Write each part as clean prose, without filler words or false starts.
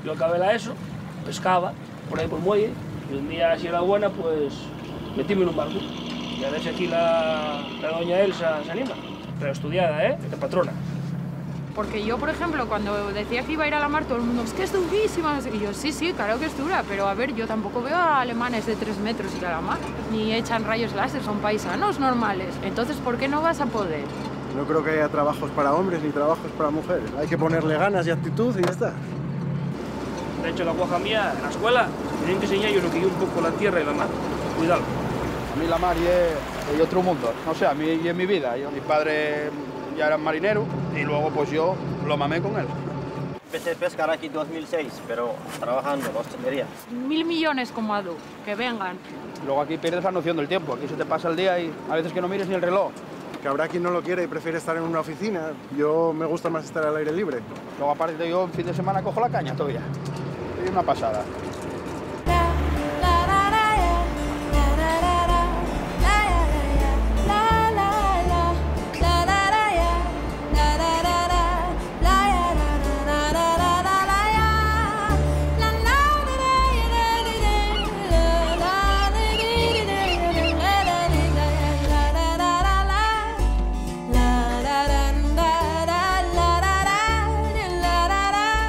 Yo acabé la ESO, pescaba por ahí por el muelle, y un día, si era buena, pues metíme en un barco. Y a ver si aquí la doña Elsa se anima. Pero estudiada, ¿eh? De patrona. Porque yo, por ejemplo, cuando decía que iba a ir a la mar, todo el mundo, es que es durísima. Y yo, sí, claro que es dura, pero a ver, yo tampoco veo a alemanes de 3 metros ir a la mar. Ni echan rayos láser, son paisanos normales. Entonces, ¿por qué no vas a poder? No creo que haya trabajos para hombres ni trabajos para mujeres. Hay que ponerle ganas y actitud y ya está. De hecho, la cuaja mía, en la escuela, tienen que enseñar yo lo que yo un poco la tierra y la mar. Cuidado. A mí la mar es otro mundo. No sé, a mí y en mi vida. Mi padre ya era marinero y luego pues yo lo mamé con él. Empecé a pescar aquí en 2006, pero trabajando en hostelería. 1000 millones como Adu, que vengan. Luego aquí pierdes la noción del tiempo. Aquí se te pasa el día y a veces que no mires ni el reloj. Que habrá quien no lo quiere y prefiere estar en una oficina. Yo me gusta más estar al aire libre. Luego aparte yo en fin de semana cojo la caña todavía. Es una pasada.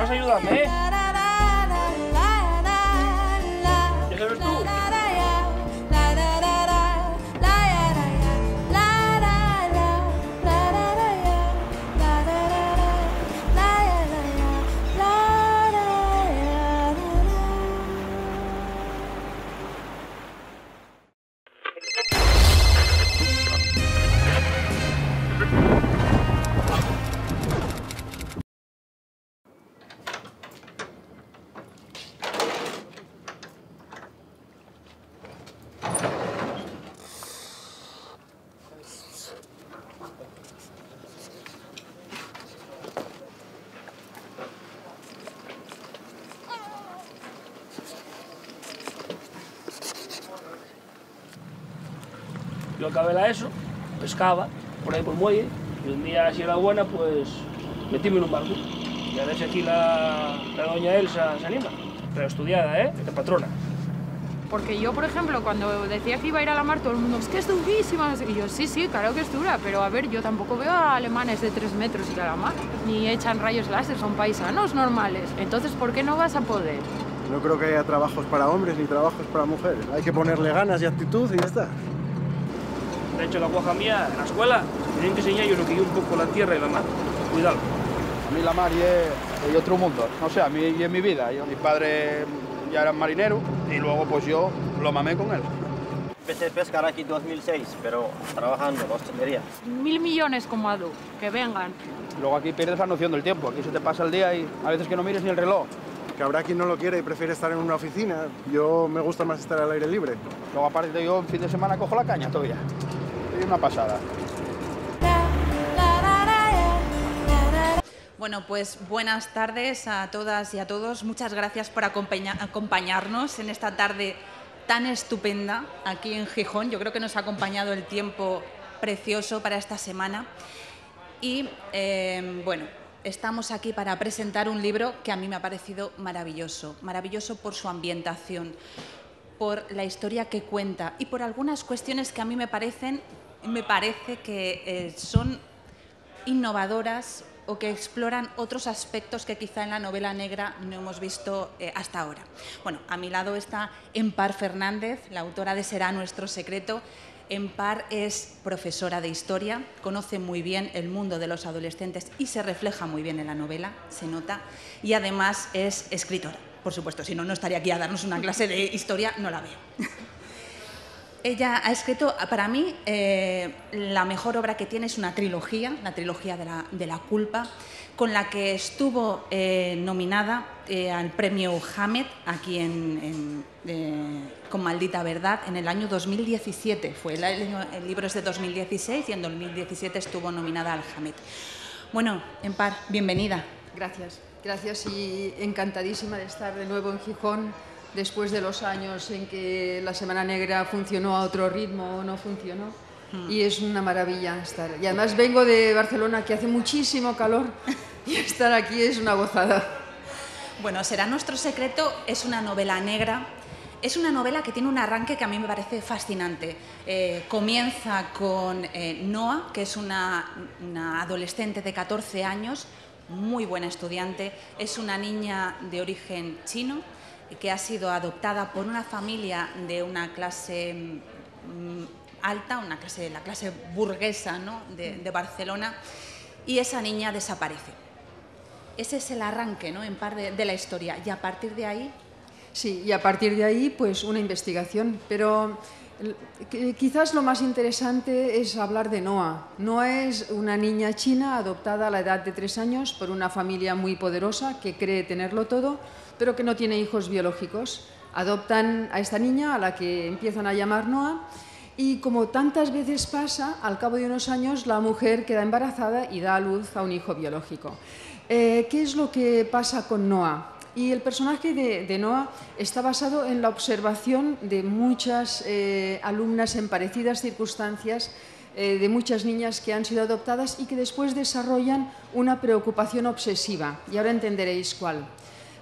Vas a ayudarme, ¿eh? ¿Ya sabes tú? Yo acabé la ESO, pescaba por ahí por el muelle, y un día, si era buena, pues metíme en un barco. Y a ver si aquí la doña Elsa se anima. Pero estudiada, ¿eh? De patrona. Porque yo, por ejemplo, cuando decía que iba a ir a la mar, todo el mundo, es que es durísima. Y yo, sí, claro que es dura, pero a ver, yo tampoco veo a alemanes de 3 metros ir a la mar. Ni echan rayos láser, son paisanos normales. Entonces, ¿por qué no vas a poder? No creo que haya trabajos para hombres ni trabajos para mujeres. Hay que ponerle ganas y actitud y ya está. De hecho, la cuaja mía, en la escuela, tienen que enseñar yo lo que yo un poco la tierra y la mar. Cuidado. A mí la mar es otro mundo. No sé, a mí y en mi vida. Mi padre ya era marinero y luego pues yo lo mamé con él. Empecé a pescar aquí en 2006, pero trabajando en hostelería. 1000 millones como Adu, que vengan. Luego aquí pierdes la noción del tiempo. Aquí se te pasa el día y a veces que no mires ni el reloj. Que habrá quien no lo quiere y prefiere estar en una oficina. Yo me gusta más estar al aire libre. Luego aparte yo en fin de semana cojo la caña todavía. Es una pasada. Bueno, pues buenas tardes a todas y a todos. Muchas gracias por acompañarnos en esta tarde tan estupenda aquí en Gijón. Yo creo que nos ha acompañado el tiempo precioso para esta semana. Y bueno, estamos aquí para presentar un libro que a mí me ha parecido maravilloso. Maravilloso por su ambientación, por la historia que cuenta y por algunas cuestiones que a mí me parece que son innovadoras o que exploran otros aspectos que quizá en la novela negra no hemos visto hasta ahora. Bueno, a mi lado está Empar Fernández, la autora de Será nuestro secreto. Empar es profesora de historia, conoce muy bien el mundo de los adolescentes y se refleja muy bien en la novela, se nota, y además es escritora. Por supuesto, si no, no estaría aquí a darnos una clase de historia, no la veo. Ella ha escrito, para mí, la mejor obra que tiene es una trilogía, la trilogía de la culpa, con la que estuvo nominada al premio Hamed, aquí con Maldita Verdad, en el año 2017. El libro es de 2016 y en 2017 estuvo nominada al Hamed. Bueno, Empar, bienvenida. Gracias, gracias y encantadísima de estar de nuevo en Gijón, después de los años en que la Semana Negra funcionó a otro ritmo o no funcionó. Y es una maravilla estar. Y además vengo de Barcelona, que hace muchísimo calor, y estar aquí es una gozada. Bueno, Será nuestro secreto es una novela negra. Es una novela que tiene un arranque que a mí me parece fascinante. Comienza con Noa, que es una adolescente de 14 años, muy buena estudiante. Es una niña de origen chino que ha sido adoptada por una familia de una clase alta, la clase burguesa, ¿no?, de Barcelona, y esa niña desaparece. Ese es el arranque, ¿no?, en parte de la historia, y a partir de ahí... Sí, y a partir de ahí, pues una investigación, pero quizás lo más interesante es hablar de Noa. Noa es una niña china adoptada a la edad de 3 años por una familia muy poderosa que cree tenerlo todo, pero que no tiene hijos biológicos. Adoptan a esta niña, a la que empiezan a llamar Noa, y como tantas veces pasa, al cabo de unos años la mujer queda embarazada y da a luz a un hijo biológico. ¿Qué es lo que pasa con Noa? Y el personaje de Noa está basado en la observación de muchas alumnas en parecidas circunstancias, de muchas niñas que han sido adoptadas y que después desarrollan una preocupación obsesiva. Y ahora entenderéis cuál.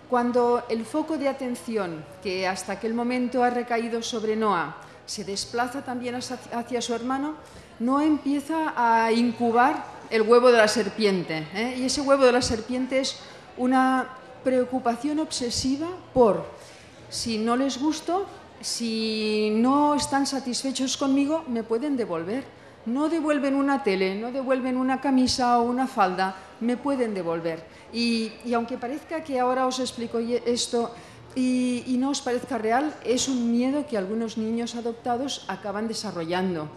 Cuando el foco de atención que hasta aquel momento ha recaído sobre Noa se desplaza también hacia su hermano, Noa empieza a incubar el huevo de la serpiente, y ese huevo de la serpiente es una preocupación obsesiva por: si no les gusto, si no están satisfechos conmigo, me pueden devolver. No devuelven una tele, no devuelven una camisa o una falda, me pueden devolver. Y aunque parezca que ahora os explico esto y no os parezca real, es un miedo que algunos niños adoptados acaban desarrollando.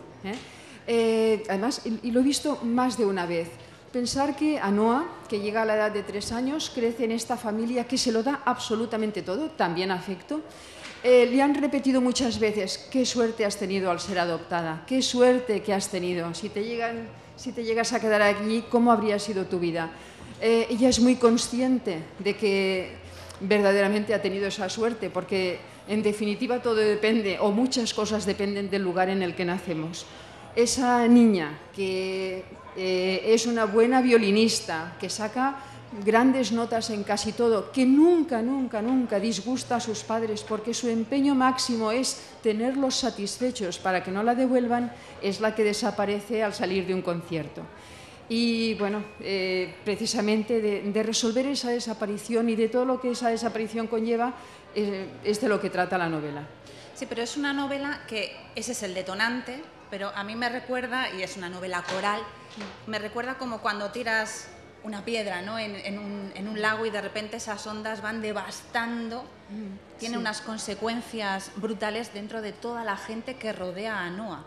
Además, y lo he visto más de una vez. Pensar que a Noa, que llega a la edad de 3 años, crece en esta familia que se lo da absolutamente todo, también afecto. Le han repetido muchas veces: qué suerte has tenido al ser adoptada, qué suerte que has tenido. Si te llegas a quedar aquí, ¿cómo habría sido tu vida? Ella es muy consciente de que verdaderamente ha tenido esa suerte, porque en definitiva todo depende, o muchas cosas dependen del lugar en el que nacemos. Esa niña que es una buena violinista, que saca grandes notas en casi todo, que nunca, nunca, nunca disgusta a sus padres porque su empeño máximo es tenerlos satisfechos para que no la devuelvan, es la que desaparece al salir de un concierto. Y bueno, precisamente de resolver esa desaparición y de todo lo que esa desaparición conlleva, es de lo que trata la novela. Sí, pero es una novela que ese es el detonante, pero a mí me recuerda, y es una novela coral, me recuerda como cuando tiras una piedra, ¿no?, en un lago y de repente esas ondas van devastando. Tiene unas consecuencias brutales dentro de toda la gente que rodea a Noa.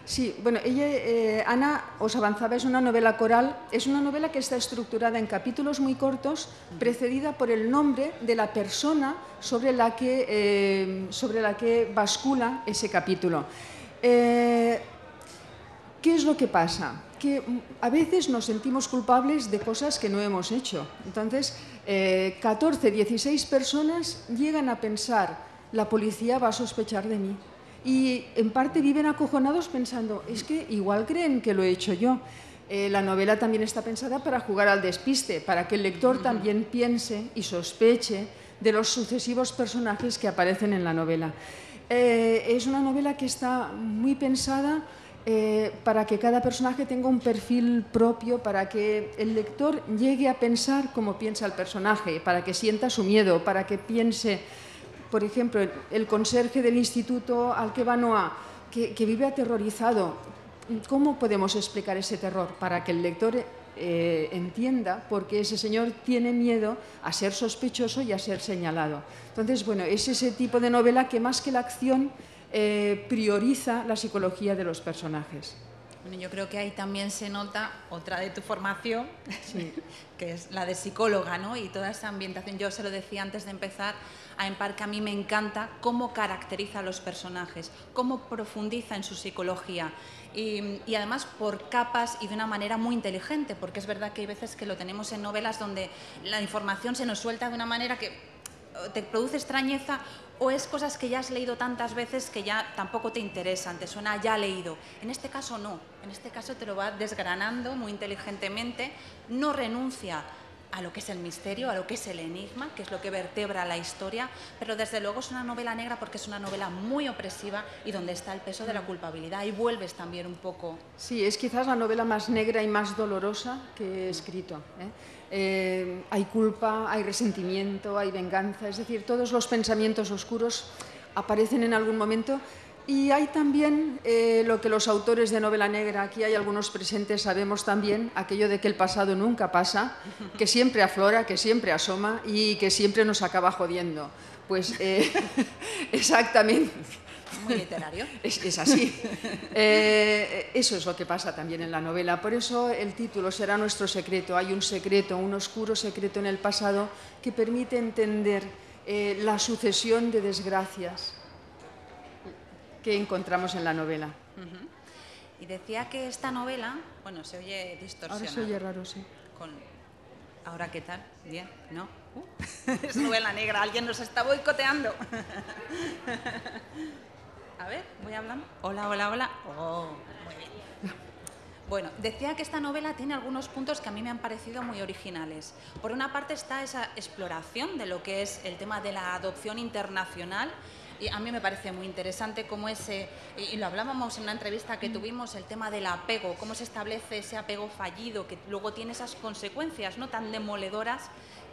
Sí, bueno, ella, Ana, os avanzaba, es una novela coral, es una novela que está estructurada en capítulos muy cortos, precedida por el nombre de la persona sobre la que bascula ese capítulo. ¿Qué es lo que pasa? Que a veces nos sentimos culpables de cosas que no hemos hecho. Entonces, 14, 16 personas llegan a pensar: la policía va a sospechar de mí. Y en parte viven acojonados pensando: es que igual creen que lo he hecho yo. La novela también está pensada para jugar al despiste, para que el lector también piense y sospeche de los sucesivos personajes que aparecen en la novela. Es una novela que está muy pensada para que cada personaje tenga un perfil propio, para que el lector llegue a pensar como piensa el personaje, para que sienta su miedo, para que piense, por ejemplo, el conserje del instituto al que va Noa, que vive aterrorizado. ¿Cómo podemos explicar ese terror? Para que el lector entienda por qué ese señor tiene miedo a ser sospechoso y a ser señalado. Entonces, bueno, es ese tipo de novela que más que la acción prioriza la psicología de los personajes. Bueno, yo creo que ahí también se nota otra de tu formación, sí, que es la de psicóloga, ¿no? Y toda esa ambientación. Yo se lo decía antes de empezar a Empar, que a mí me encanta cómo caracteriza a los personajes, cómo profundiza en su psicología y además por capas y de una manera muy inteligente, porque es verdad que hay veces que lo tenemos en novelas donde la información se nos suelta de una manera que te produce extrañeza, o es cosas que ya has leído tantas veces que ya tampoco te interesan, te suena ya leído. En este caso no, en este caso te lo va desgranando muy inteligentemente, no renuncia a lo que es el misterio, a lo que es el enigma, que es lo que vertebra la historia, pero desde luego es una novela negra porque es una novela muy opresiva y donde está el peso de la culpabilidad. Y vuelves también un poco... Sí, es quizás la novela más negra y más dolorosa que he escrito, ¿eh? Hay culpa, hay resentimiento, hay venganza, es decir, todos los pensamientos oscuros aparecen en algún momento. Y hay también lo que los autores de novela negra, aquí hay algunos presentes, sabemos también, aquello de que el pasado nunca pasa, que siempre aflora, que siempre asoma y que siempre nos acaba jodiendo. Pues exactamente. Muy literario. Es así. Eso es lo que pasa también en la novela. Por eso el título será Nuestro secreto. Hay un secreto, un oscuro secreto en el pasado que permite entender la sucesión de desgracias que encontramos en la novela. Y decía que esta novela, bueno, se oye distorsionada. Ahora se oye raro, sí. ¿Ahora qué tal? Bien, ¿no? Es novela negra, alguien nos está boicoteando. A ver, voy hablando. Hola, hola, hola. Oh, muy bien. Bueno, decía que esta novela tiene algunos puntos que a mí me han parecido muy originales. Por una parte está esa exploración de lo que es el tema de la adopción internacional. Y a mí me parece muy interesante cómo y lo hablábamos en una entrevista que tuvimos, el tema del apego, cómo se establece ese apego fallido que luego tiene esas consecuencias no tan demoledoras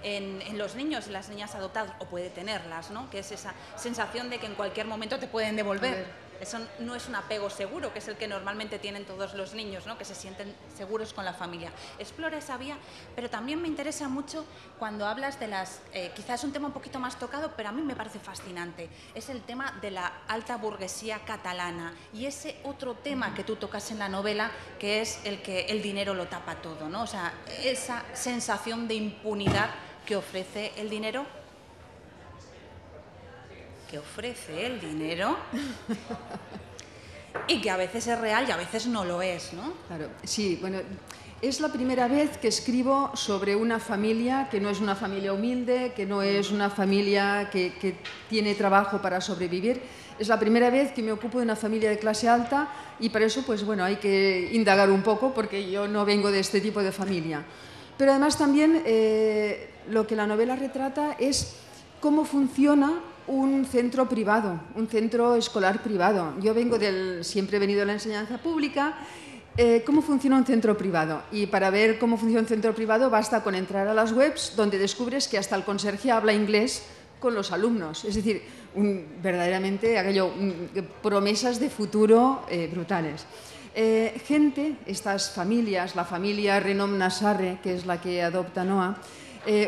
en los niños y las niñas adoptadas, o puede tenerlas, ¿no? Que es esa sensación de que en cualquier momento te pueden devolver. Eso no es un apego seguro, que es el que normalmente tienen todos los niños, ¿no? Que se sienten seguros con la familia. Explora esa vía, pero también me interesa mucho cuando hablas de las... quizás es un tema un poquito más tocado, pero a mí me parece fascinante. Es el tema de la alta burguesía catalana y ese otro tema que tú tocas en la novela, que es el que el dinero lo tapa todo, ¿no? O sea, esa sensación de impunidad que ofrece el dinero. Que ofrece el dinero y que a veces es real y a veces no lo es, ¿no? Claro, sí, bueno, es la primera vez que escribo sobre una familia que no es una familia humilde, que no es una familia que tiene trabajo para sobrevivir. Es la primera vez que me ocupo de una familia de clase alta y para eso, pues bueno, hay que indagar un poco porque yo no vengo de este tipo de familia. Pero además también lo que la novela retrata es cómo funciona un centro privado, un centro escolar privado. Yo siempre he venido de la enseñanza pública. ¿Cómo funciona un centro privado? Y para ver cómo funciona un centro privado basta con entrar a las webs donde descubres que hasta el conserje habla inglés con los alumnos. Es decir, verdaderamente promesas de futuro brutales. Estas familias, la familia Renom Nassarre, que es la que adopta Noa,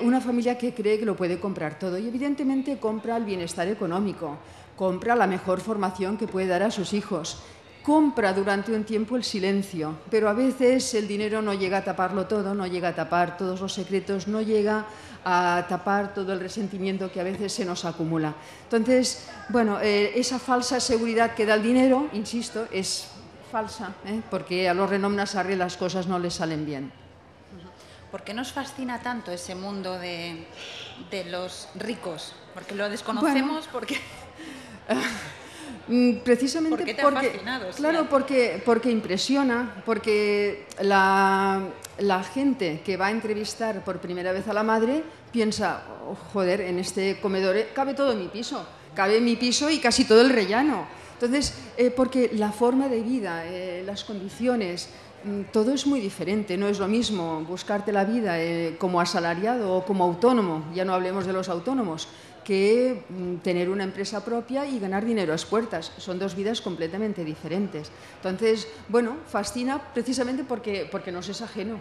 una familia que cree que lo puede comprar todo y evidentemente compra el bienestar económico, compra la mejor formación que puede dar a sus hijos, compra durante un tiempo el silencio, pero a veces el dinero no llega a taparlo todo, no llega a tapar todos los secretos, no llega a tapar todo el resentimiento que a veces se nos acumula. Entonces, bueno, esa falsa seguridad que da el dinero, insisto, es falsa, porque a los Renom Nassarre las cosas no les salen bien. ¿Por qué nos fascina tanto ese mundo de los ricos? ¿Porque lo desconocemos? Bueno, precisamente ¿por qué te ha fascinado? Claro, porque impresiona, porque la gente que va a entrevistar por primera vez a la madre piensa, oh, joder, en este comedor cabe todo mi piso, cabe mi piso y casi todo el rellano. Entonces, porque la forma de vida, las condiciones, todo es muy diferente. No es lo mismo buscarte la vida como asalariado o como autónomo, ya no hablemos de los autónomos, que tener una empresa propia y ganar dinero a expuertas. Son dos vidas completamente diferentes. Entonces, bueno, fascina precisamente porque nos es ajeno.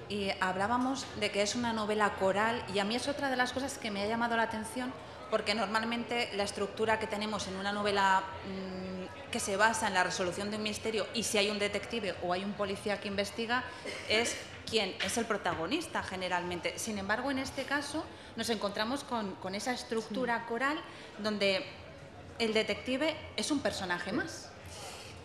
Y hablábamos de que es una novela coral y a mí es otra de las cosas que me ha llamado la atención porque normalmente la estructura que tenemos en una novela que se basa en la resolución de un misterio y si hay un detective o hay un policía que investiga es quien es el protagonista generalmente. Sin embargo, en este caso nos encontramos con esa estructura coral donde el detective es un personaje más.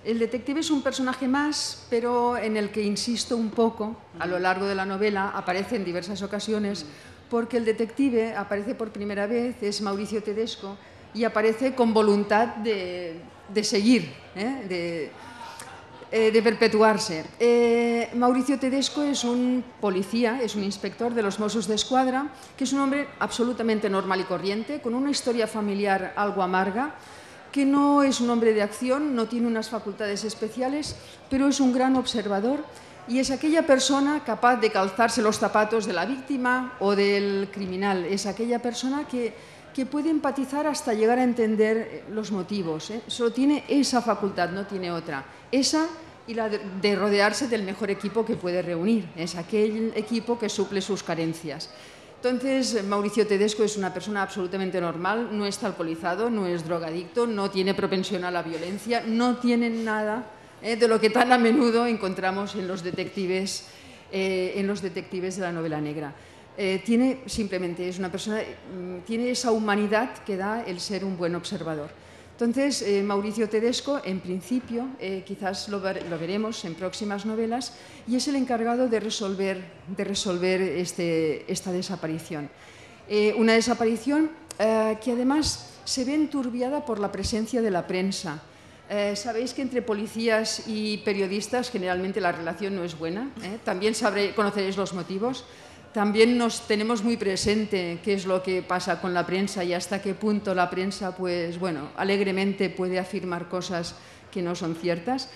El detective es un personaje más, pero en el que insisto un poco a lo largo de la novela, aparece en diversas ocasiones, porque el detective aparece por primera vez, es Mauricio Tedesco, y aparece con voluntad de seguir, de perpetuarse. Mauricio Tedesco es un policía, es un inspector de los Mossos d'Esquadra, que es un hombre absolutamente normal y corriente, con una historia familiar algo amarga, que no es un hombre de acción, no tiene unas facultades especiales, pero es un gran observador y es aquella persona capaz de calzarse los zapatos de la víctima o del criminal. Es aquella persona que puede empatizar hasta llegar a entender los motivos. Solo tiene esa facultad, no tiene otra. Esa y la de rodearse del mejor equipo que puede reunir. Es aquel equipo que suple sus carencias. Entonces, Mauricio Tedesco es una persona absolutamente normal, no está alcoholizado, no es drogadicto, no tiene propensión a la violencia, no tiene nada de lo que tan a menudo encontramos en los detectives de la novela negra. Simplemente es una persona, tiene esa humanidad que da el ser un buen observador. Entonces, Mauricio Tedesco, en principio, quizás lo veremos en próximas novelas, y es el encargado de resolver esta desaparición. Una desaparición que además se ve enturbiada por la presencia de la prensa. Sabéis que entre policías y periodistas generalmente la relación no es buena, también conoceréis los motivos. También nos tenemos muy presente qué es lo que pasa con la prensa y hasta qué punto la prensa, pues bueno, alegremente puede afirmar cosas que no son ciertas.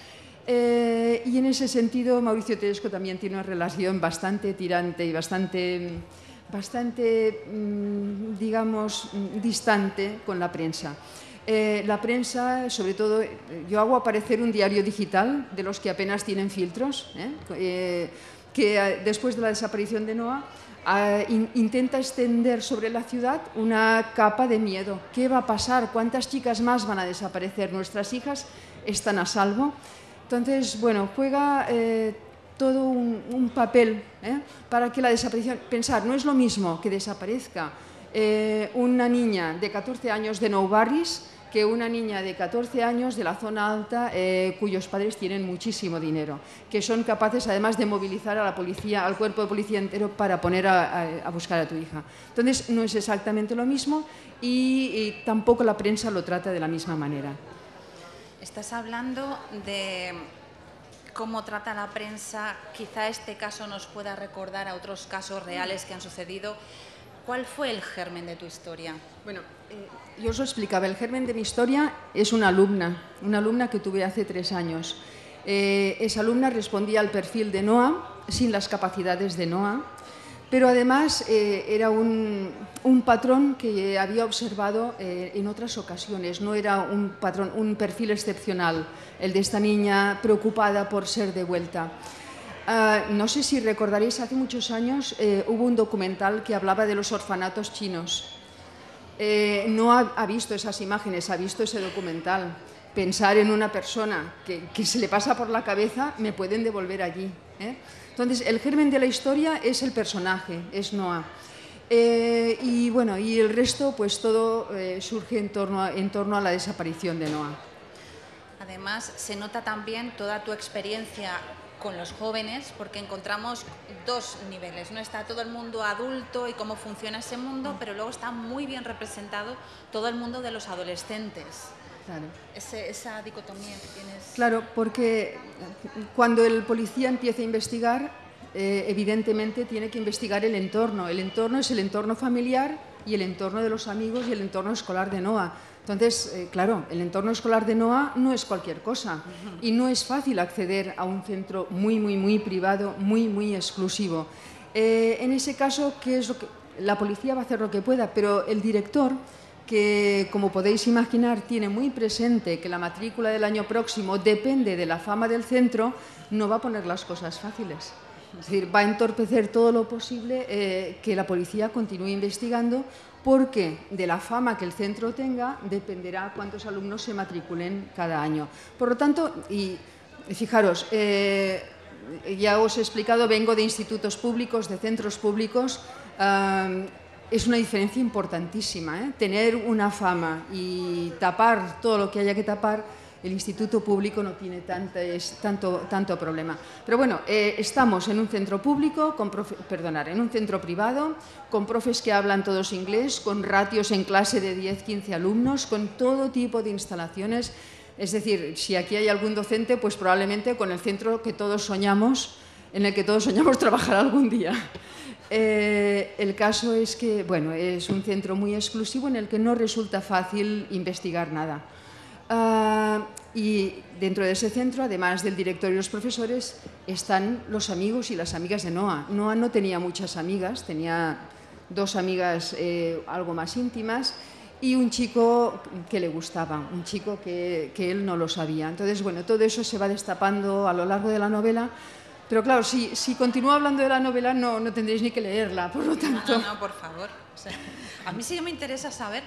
Y en ese sentido, Mauricio Tedesco también tiene una relación bastante tirante y bastante, digamos, distante con la prensa. La prensa, sobre todo, yo hago aparecer un diario digital de los que apenas tienen filtros, que después de la desaparición de Noa intenta extender sobre la ciudad una capa de miedo. ¿Qué va a pasar? ¿Cuántas chicas más van a desaparecer? ¿Nuestras hijas están a salvo? Entonces, bueno, juega todo un papel para que la desaparición... Pensar, no es lo mismo que desaparezca una niña de 14 años de Nou Barris que una niña de 14 años de la zona alta cuyos padres tienen muchísimo dinero, que son capaces además de movilizar a la policía, al cuerpo de policía entero para poner a buscar a tu hija. Entonces no es exactamente lo mismo y tampoco la prensa lo trata de la misma manera. Estás hablando de cómo trata la prensa, quizá este caso nos pueda recordar a otros casos reales que han sucedido. ¿Cuál fue el germen de tu historia? Bueno, yo os lo explicaba. El germen de mi historia es una alumna que tuve hace 3 años. Esa alumna respondía al perfil de Noa, sin las capacidades de Noa, pero además era un patrón que había observado en otras ocasiones. No era un perfil excepcional, el de esta niña preocupada por ser devuelta. No sé si recordaréis, hace muchos años hubo un documental que hablaba de los orfanatos chinos. No ha visto esas imágenes, ha visto ese documental. Pensar en una persona que se le pasa por la cabeza, me pueden devolver allí. Entonces, el germen de la historia es el personaje, es Noa. Y bueno, y el resto, pues todo surge en torno a la desaparición de Noa. Además, se nota también toda tu experiencia con los jóvenes, porque encontramos 2 niveles, ¿no? Está todo el mundo adulto y cómo funciona ese mundo, pero luego está muy bien representado todo el mundo de los adolescentes. Claro. Esa dicotomía que tienes. Claro, porque cuando el policía empieza a investigar, evidentemente tiene que investigar el entorno. El entorno es el entorno familiar y el entorno de los amigos y el entorno escolar de Noa. Entonces, claro, el entorno escolar de Noa no es cualquier cosa y no es fácil acceder a un centro muy privado, muy exclusivo. En ese caso, ¿qué es lo que? La policía va a hacer lo que pueda, pero el director, que como podéis imaginar tiene muy presente que la matrícula del año próximo depende de la fama del centro, no va a poner las cosas fáciles. Es decir, va a entorpecer todo lo posible que la policía continúe investigando, porque de la fama que el centro tenga dependerá cuántos alumnos se matriculen cada año. Por lo tanto, y fijaros, ya os he explicado, vengo de institutos públicos, de centros públicos. Es una diferencia importantísima, tener una fama y tapar todo lo que haya que tapar. El instituto público no tiene tanto problema. Pero bueno, estamos en un centro público, en un centro privado, con profes que hablan todos inglés, con ratios en clase de 10-15 alumnos, con todo tipo de instalaciones. Es decir, si aquí hay algún docente, pues probablemente con el centro que todos soñamos, en el que todos soñamos trabajar algún día. El caso es que, bueno, es un centro muy exclusivo en el que no resulta fácil investigar nada. Y dentro de ese centro, además del director y los profesores, están los amigos y las amigas de Noa. Noa no tenía muchas amigas, tenía 2 amigas algo más íntimas y un chico que le gustaba, un chico que él no lo sabía. Entonces, bueno, todo eso se va destapando a lo largo de la novela. Pero claro, si continúo hablando de la novela, no tendréis ni que leerla, por lo tanto... No, por favor. O sea, a mí sí que me interesa saber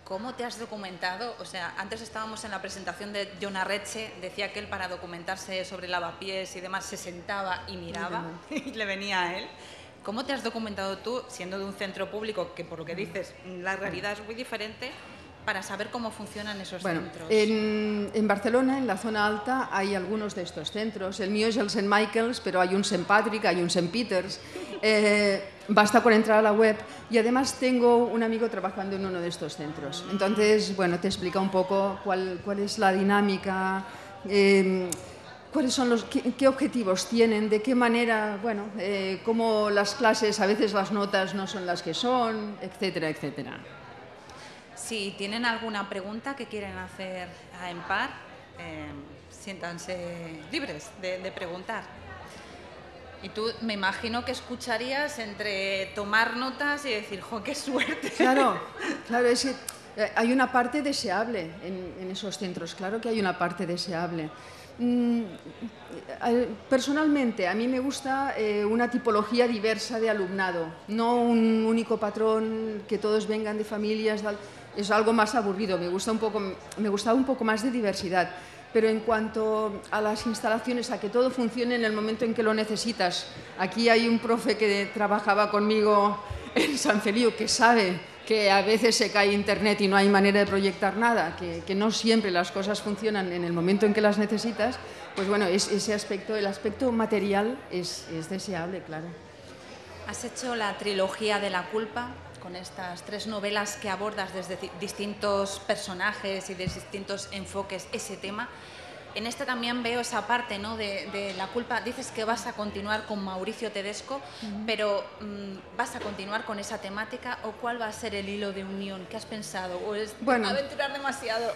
cómo te has documentado. O sea, antes estábamos en la presentación de Jon Arretxe, decía que él para documentarse sobre lavapiés y demás se sentaba y miraba y le venía a él. ¿Cómo te has documentado tú, siendo de un centro público, que por lo que dices, la realidad es muy diferente, para saber cómo funcionan esos centros? En Barcelona, en la zona alta, hay algunos de estos centros. El mío es el St. Michael's, pero hay un St. Patrick, hay un St. Peter's. Basta con entrar a la web. Y además tengo un amigo trabajando en uno de estos centros. Entonces, bueno, te explica un poco cuál es la dinámica, cuáles son qué objetivos tienen, de qué manera, bueno, cómo las clases, a veces las notas no son las que son, etcétera, etcétera. Si tienen alguna pregunta que quieren hacer a EMPAR, siéntanse libres de preguntar. Y tú me imagino que escucharías entre tomar notas y decir, ¡jo, qué suerte! Claro, es que hay una parte deseable en esos centros, claro que hay una parte deseable. Personalmente, a mí me gusta una tipología diversa de alumnado, no un único patrón, que todos vengan de familias... Es algo más aburrido, me gustaba un poco más de diversidad. Pero en cuanto a las instalaciones, a que todo funcione en el momento en que lo necesitas, aquí hay un profe que trabajaba conmigo en San Feliu que sabe que a veces se cae internet y no hay manera de proyectar nada, que no siempre las cosas funcionan en el momento en que las necesitas, pues bueno, ese aspecto, el aspecto material es deseable, claro. Has hecho la trilogía de la culpa, con estas 3 novelas que abordas desde distintos personajes y de distintos enfoques ese tema. En esta también veo esa parte, ¿no?, de la culpa. Dices que vas a continuar con Mauricio Tedesco, pero ¿vas a continuar con esa temática o cuál va a ser el hilo de unión? ¿Qué has pensado? ¿O es aventurar demasiado?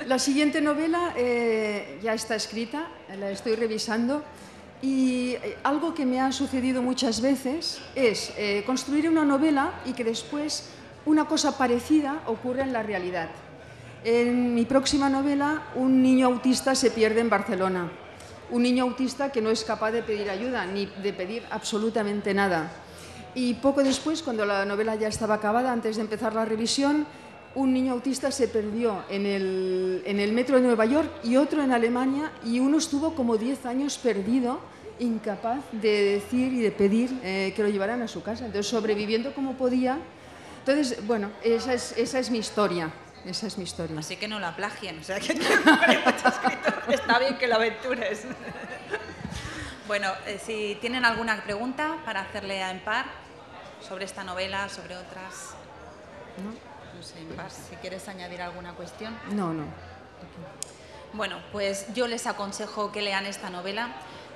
La siguiente novela ya está escrita, la estoy revisando. Y algo que me ha sucedido muchas veces es construir una novela y que después una cosa parecida ocurre en la realidad. En mi próxima novela, un niño autista se pierde en Barcelona. Un niño autista que no es capaz de pedir ayuda ni de pedir absolutamente nada. Y poco después, cuando la novela ya estaba acabada, antes de empezar la revisión, un niño autista se perdió en el metro de Nueva York y otro en Alemania, y uno estuvo como 10 años perdido, incapaz de decir y de pedir que lo llevaran a su casa. Entonces, sobreviviendo como podía. Entonces, bueno, esa es mi historia. Esa es mi historia. Así que no la plagien, o sea que está bien que la aventures. Bueno, si tienen alguna pregunta para hacerle a EMPAR sobre esta novela, sobre otras... No sé, EMPAR, si quieres añadir alguna cuestión. No. Bueno, pues yo les aconsejo que lean esta novela,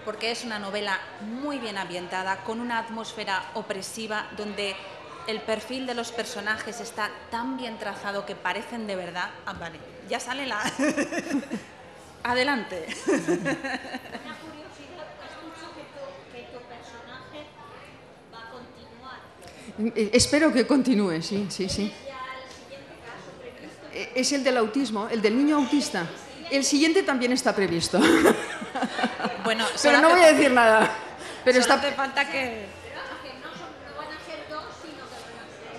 porque es una novela muy bien ambientada, con una atmósfera opresiva, donde el perfil de los personajes está tan bien trazado que parecen de verdad... Ah, vale, ya sale la... Adelante. Una curiosidad, escucho que tu personaje va a continuar. Espero que continúe, sí. Ya el siguiente caso previsto. Es el del autismo, el del niño autista. El siguiente también está previsto. Bueno, pero no voy a decir nada. Pero solo te falta que...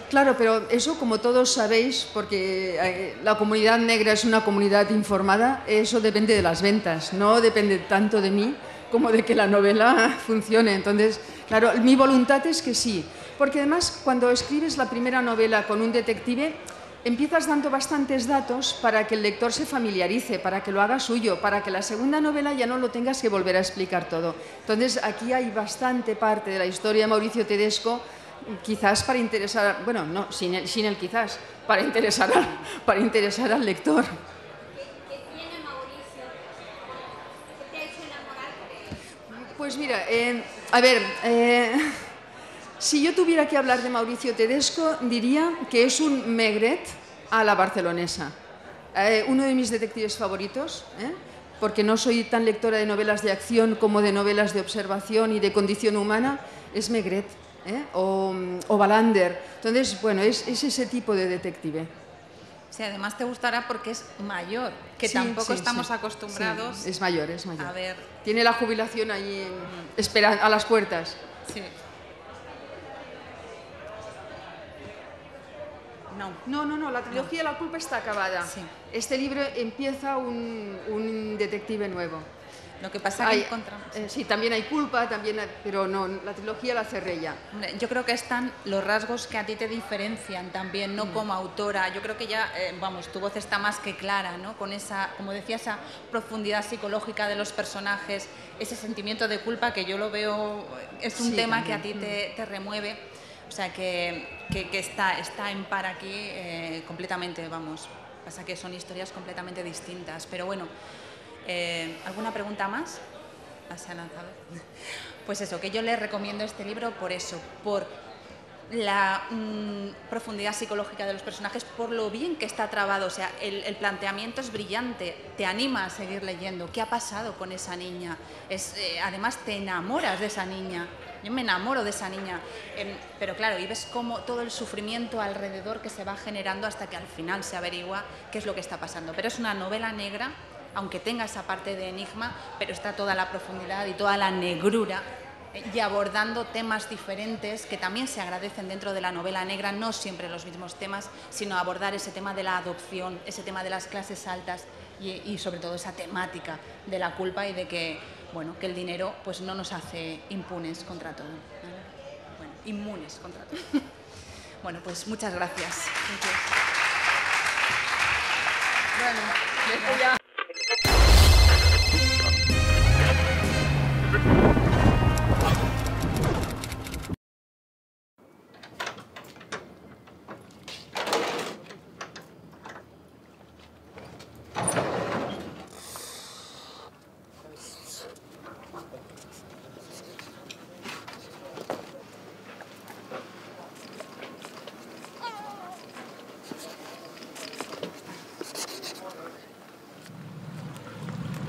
Claro, pero eso, como todos sabéis, porque la comunidad negra es una comunidad informada, eso depende de las ventas, no depende tanto de mí como de que la novela funcione. Entonces, claro, mi voluntad es que sí, porque además cuando escribes la primera novela con un detective, empiezas dando bastantes datos para que el lector se familiarice, para que lo haga suyo, para que la segunda novela ya no lo tengas que volver a explicar todo. Entonces, aquí hay bastante parte de la historia de Mauricio Tedesco, quizás para interesar, bueno, no, sin el quizás, para interesar al lector. ¿Qué tiene Pues mira, a ver, si yo tuviera que hablar de Mauricio Tedesco, diría que es un Maigret a la barcelonesa. Uno de mis detectives favoritos, porque no soy tan lectora de novelas de acción como de novelas de observación y de condición humana, es Maigret o Wallander. Entonces, bueno, es ese tipo de detective. Sí, además te gustará porque es mayor, que Sí, tampoco sí, estamos sí. acostumbrados. Sí, es mayor, es mayor. A ver. Tiene la jubilación ahí a las puertas. Sí. No, la trilogía La culpa está acabada. Sí. Este libro empieza un detective nuevo. Lo que pasa es que encontramos... sí, también hay culpa, pero no, la trilogía la cerré ya. Hombre, yo creo que están los rasgos que a ti te diferencian también, ¿no? Como autora. Yo creo que ya, tu voz está más que clara, ¿no? Con esa, como decía, esa profundidad psicológica de los personajes, ese sentimiento de culpa que yo lo veo, es un tema también, que a ti te remueve. O sea, que está en par aquí completamente, Pasa que son historias completamente distintas. Pero bueno, ¿alguna pregunta más? ¿Se ha lanzado? Pues eso, que yo les recomiendo este libro por eso, por la profundidad psicológica de los personajes, por lo bien que está trabado. O sea, el planteamiento es brillante, te anima a seguir leyendo. ¿Qué ha pasado con esa niña? Además, te enamoras de esa niña. Yo me enamoro de esa niña, pero claro, y ves cómo todo el sufrimiento alrededor que se va generando hasta que al final se averigua qué es lo que está pasando. Pero es una novela negra, aunque tenga esa parte de enigma, pero está toda la profundidad y toda la negrura y abordando temas diferentes que también se agradecen dentro de la novela negra, no siempre los mismos temas, sino abordar ese tema de la adopción, ese tema de las clases altas y sobre todo esa temática de la culpa y de que el dinero pues no nos hace impunes contra todo. Bueno, inmunes contra todo. Bueno, pues muchas gracias. Bueno, ya.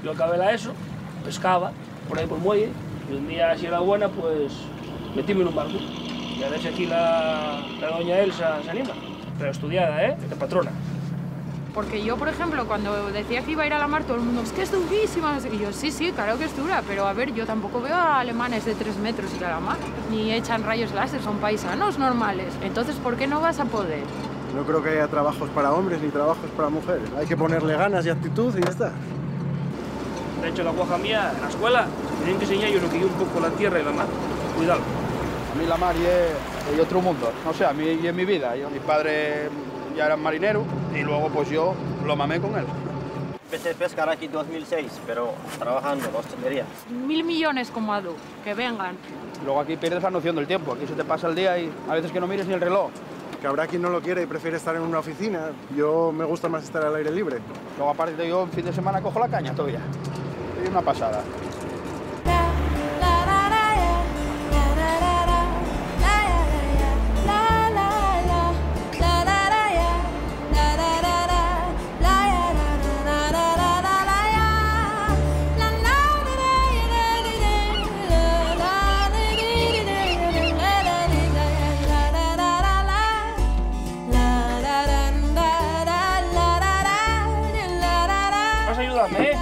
Yo acabé la ESO, pescaba por ahí por el muelle, y un día, si era buena, pues metíme en un barco. Y a ver si aquí la doña Elsa se anima. Pero estudiada, de patrona. Porque yo, por ejemplo, cuando decía que iba a ir a la mar, todo el mundo, es que es durísima. Y yo, sí, claro que es dura, pero a ver, yo tampoco veo a alemanes de 3 metros ir a la mar. Ni echan rayos láser, son paisanos normales. Entonces, ¿por qué no vas a poder? No creo que haya trabajos para hombres ni trabajos para mujeres. Hay que ponerle ganas y actitud y ya está. De hecho, la guaja mía, en la escuela, me tienen que enseñar yo lo que yo un poco la tierra y la mar. Cuidado. A mí la mar es otro mundo. No sé, a mí y en mi vida. Mi padre ya era marinero y luego pues yo lo mamé con él. Empecé a pescar aquí en 2006, pero trabajando en hostelería. 1000 millones como Adu, que vengan. Luego aquí pierdes la noción del tiempo. Aquí se te pasa el día y a veces que no mires ni el reloj. Que habrá quien no lo quiere y prefiere estar en una oficina. Yo me gusta más estar al aire libre. Luego aparte yo en fin de semana cojo la caña todavía. Es una pasada. ¿Vas a ayudarme,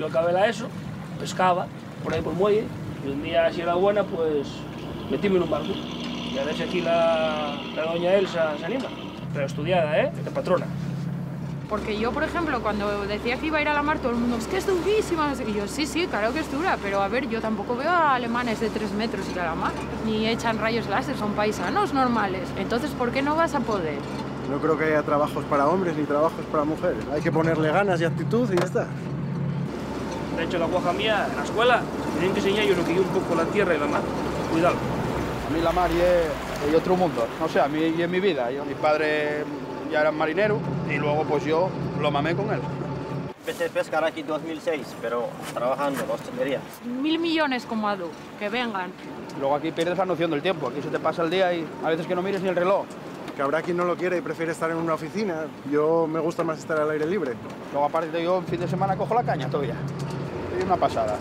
Yo acabé la ESO, pescaba por ahí por el muelle, y un día, si era buena, pues metíme en un barco. Y a ver si aquí la doña Elsa se anima. Pero estudiada, de patrona. Porque yo, por ejemplo, cuando decía que iba a ir a la mar, todo el mundo, es que es durísima, no sé qué. Y yo, sí, sí, claro que es dura, pero a ver, yo tampoco veo a alemanes de 3 metros ir a la mar, ni echan rayos láser, son paisanos normales. Entonces, ¿por qué no vas a poder? No creo que haya trabajos para hombres ni trabajos para mujeres. Hay que ponerle ganas y actitud y ya está. De hecho, la guaja mía, en la escuela, tienen que enseñar yo lo que yo un poco la tierra y la mar. Cuidado. A mí la mar es otro mundo. No sé, a mí y en mi vida. Mi padre ya era marinero y luego pues yo lo mamé con él. Empecé a pescar aquí en 2006, pero trabajando en la hostelería. 1000 millones como Adu, que vengan. Luego aquí pierdes la noción del tiempo. Aquí se te pasa el día y a veces que no mires ni el reloj. Que habrá quien no lo quiere y prefiere estar en una oficina. Yo me gusta más estar al aire libre. Luego aparte yo en fin de semana cojo la caña todavía. Es una pasada.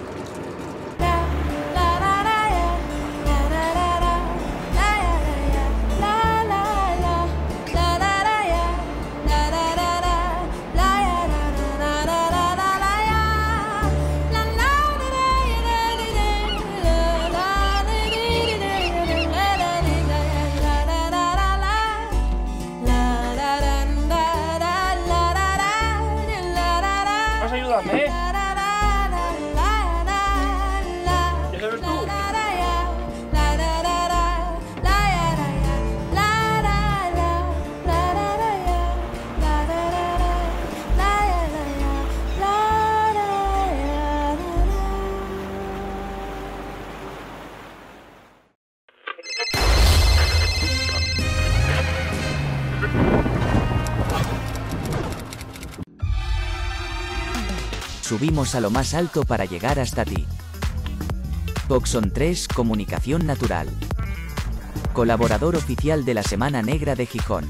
Vas a ayudarme, ¿Ya sabes tú? Subimos a lo más alto para llegar hasta ti. Oxon 3 Comunicación Natural. Colaborador oficial de la Semana Negra de Gijón.